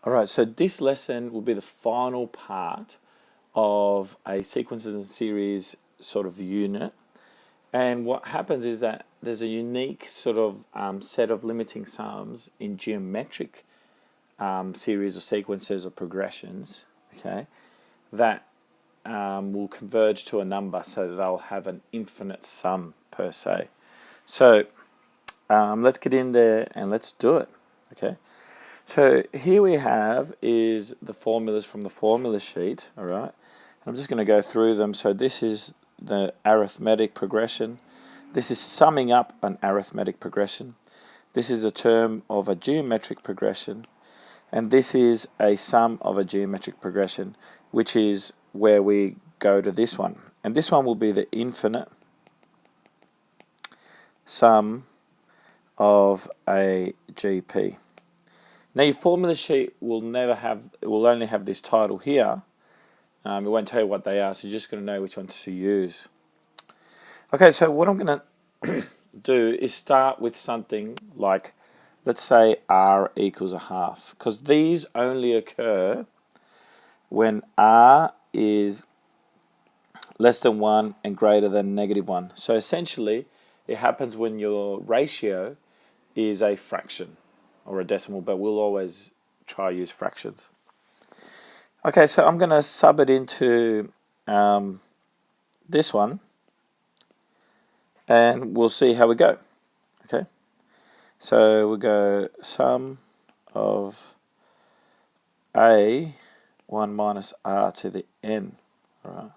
All right, so this lesson will be the final part of a sequences and series sort of unit. And what happens is that there's a unique sort of set of limiting sums in geometric series or sequences or progressions, okay, that will converge to a number so that they'll have an infinite sum per se. So let's get in there and let's do it, okay. So here we have is the formulas from the formula sheet, all right? I'm just going to go through them. So this is the arithmetic progression. This is summing up an arithmetic progression. This is a term of a geometric progression. And this is a sum of a geometric progression, which is where we go to this one. And this one will be the infinite sum of a GP. Now your formula sheet will only have this title here. It won't tell you what they are, so you're just going to know which ones to use. Okay, so what I'm going to do is start with something like, let's say R equals a half, because these only occur when R is less than 1 and greater than -1. So essentially, it happens when your ratio is a fraction or a decimal, but we'll always try use fractions. Okay, so I'm going to sub it into this one, and we'll see how we go. Okay, so we'll go sum of a 1 minus r to the n. All right.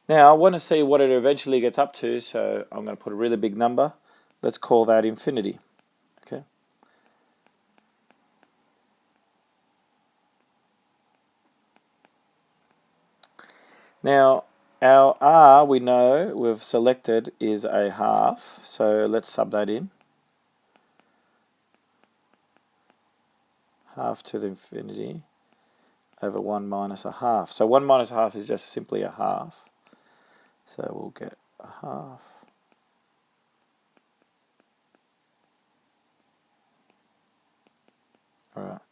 Now I want to see what it eventually gets up to, so I'm going to put a really big number. Let's call that infinity. Okay. Now our r, we know we've selected, is a half, so let's sub that in. Half to the infinity over 1 minus a half. So 1 minus a half is just simply a half. So we'll get a half. All right.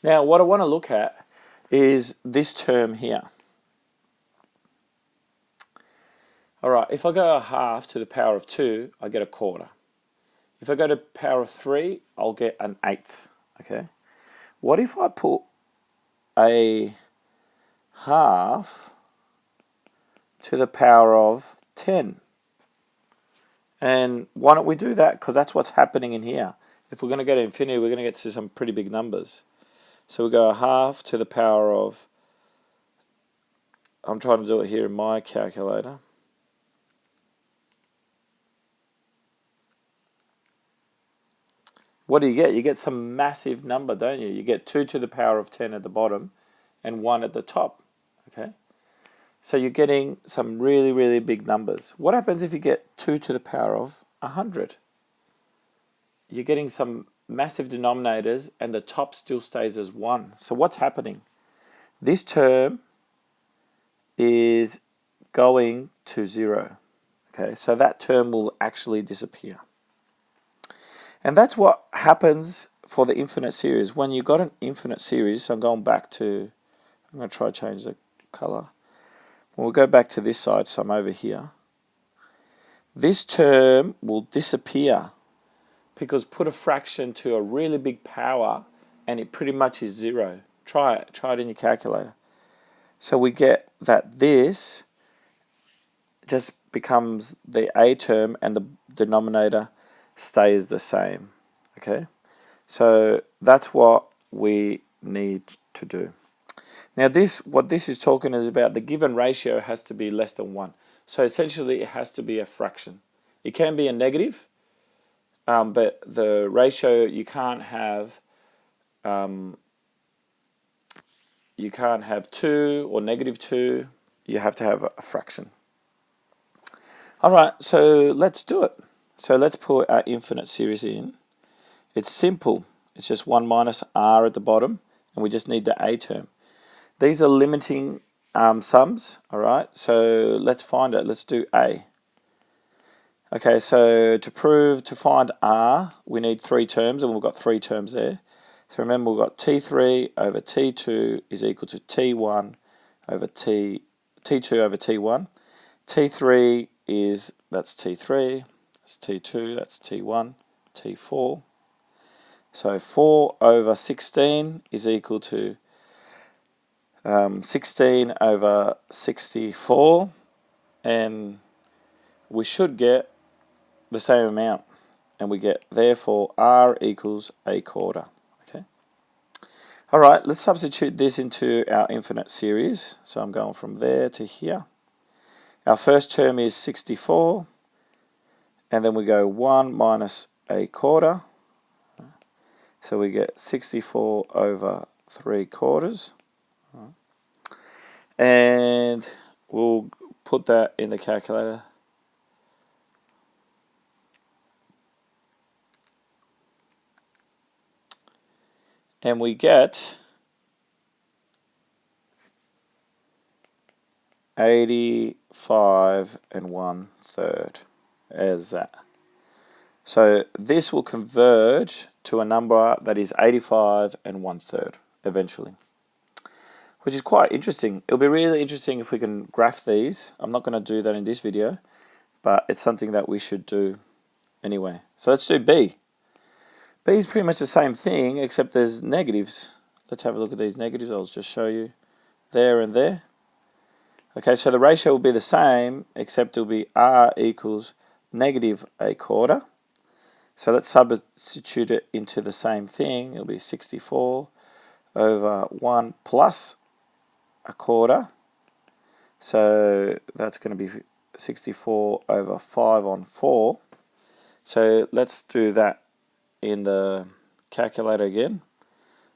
Now what I want to look at is this term here. All right, if I go a half to the power of 2, I get a quarter. If I go to the power of 3, I'll get an eighth. Okay. What if I put a half to the power of 10? And why don't we do that? Because that's what's happening in here. If we're going to go to infinity, we're going to get to some pretty big numbers. So we go a half to the power of, I'm trying to do it here in my calculator. What do you get? You get some massive number, don't you? You get 2 to the power of 10 at the bottom and 1 at the top. Okay. So you're getting some really, really big numbers. What happens if you get 2 to the power of 100? You're getting some massive denominators and the top still stays as 1. So what's happening? This term is going to 0. Okay, so that term will actually disappear. And that's what happens for the infinite series. When you've got an infinite series, so I'm going back to, I'm going to try to change the color. We'll go back to this side, so I'm over here. This term will disappear because put a fraction to a really big power and it pretty much is 0. Try it in your calculator. So we get that this just becomes the a term and the denominator stays the same. Okay, so that's what we need to do. Now what this is talking is about, the given ratio has to be less than 1. So essentially it has to be a fraction. It can be a negative, but the ratio, you can't have 2 or -2. You have to have a fraction. All right, so let's do it. So let's put our infinite series in. It's simple. It's just 1 minus r at the bottom, and we just need the a term. These are limiting sums, all right? So let's find it. Let's do a. Okay, so to find R, we need three terms, and we've got three terms there. So remember, we've got T3 over T2 is equal to T1 over T2 over T1. T3 that's T3, that's T2, that's T1, T4. So 4 over 16 is equal to 16 over 64, and we should get the same amount, and we get therefore R equals a quarter. Okay. All right, let's substitute this into our infinite series. So I'm going from there to here. Our first term is 64, and then we go 1 minus a quarter. So we get 64 over 3/4. And we'll put that in the calculator. And we get 85 1/3 as that. So this will converge to a number that is 85 1/3 eventually, which is quite interesting. It'll be really interesting if we can graph these. I'm not going to do that in this video, but it's something that we should do anyway. So let's do B. B is pretty much the same thing, except there's negatives. Let's have a look at these negatives. I'll just show you there and there. Okay, so the ratio will be the same, except it'll be R equals negative a quarter. So let's substitute it into the same thing. It'll be 64 over 1 plus a quarter. So that's going to be 64 over 5 on 4. So let's do that in the calculator again.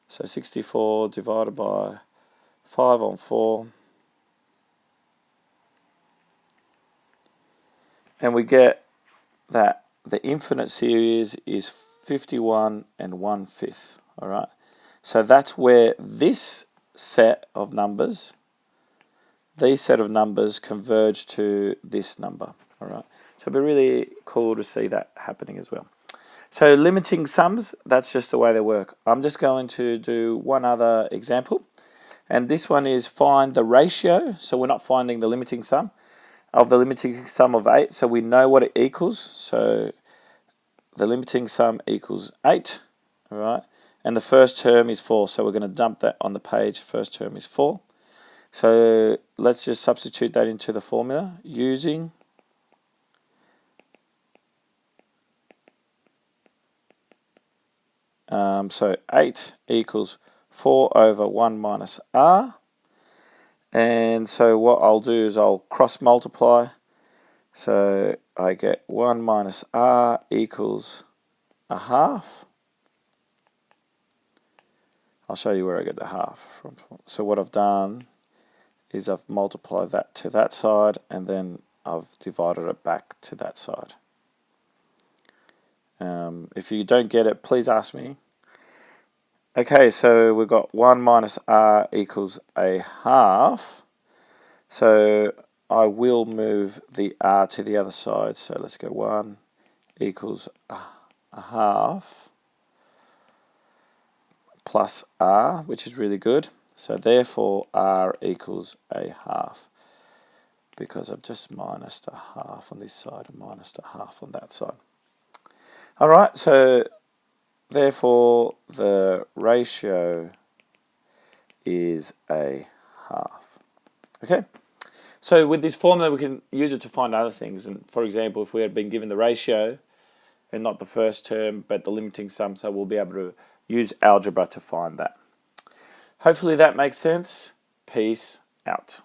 So 64 divided by 5 on 4. And we get that the infinite series is 51 1/5. All right. So that's where this set of numbers, these set of numbers converge to this number. All right. So it'd be really cool to see that happening as well. So limiting sums, that's just the way they work. I'm just going to do one other example. And this one is find the ratio. So we're not finding the limiting sum of the limiting sum of 8. So we know what it equals. So the limiting sum equals 8. All right. And the first term is 4. So we're going to dump that on the page. First term is 4. So let's just substitute that into the formula using so 8 equals 4 over 1 minus R. And so what I'll do is I'll cross multiply. So I get 1 minus R equals a half. I'll show you where I get the half from. So what I've done is I've multiplied that to that side, and then I've divided it back to that side. If you don't get it, please ask me. Okay, so we've got 1 minus R equals a half. So I will move the R to the other side. So let's go 1 equals a half plus R, which is really good. So therefore R equals a half, because I've just minused a half on this side and minused a half on that side. All right, so therefore the ratio is a half. Okay, so with this formula we can use it to find other things. And for example, if we had been given the ratio and not the first term but the limiting sum, so we'll be able to use algebra to find that. Hopefully that makes sense. Peace out.